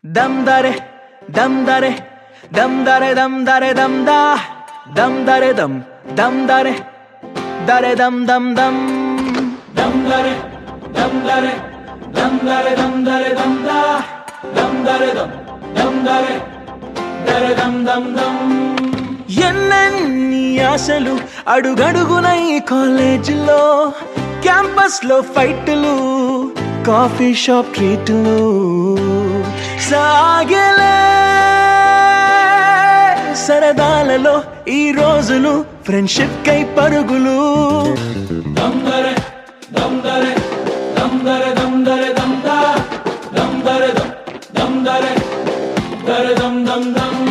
Dam dare, dam dare, dam dare, dam dare, dam da, dam dare, dam dare, dare dam dam dam, dam dare, dam dare, dam dare, dam dare, dam da, dam dare, dam dare, dare dam dam dam. ఎన్నెన్ని ఆశలు అడుగడుగున ఈ కాలేజీలో campus లో ఫైట్లు coffee shop ట్రీట్లు సాగలే సరదాలలో ఈ రోజులు friendship కై పరుగులు దమ్దరే దమ్దరే దమ్దరే దమ్దరే దమ్దా దమ్దరే దమ్దరే దరే దమ్ దమ్ దమ్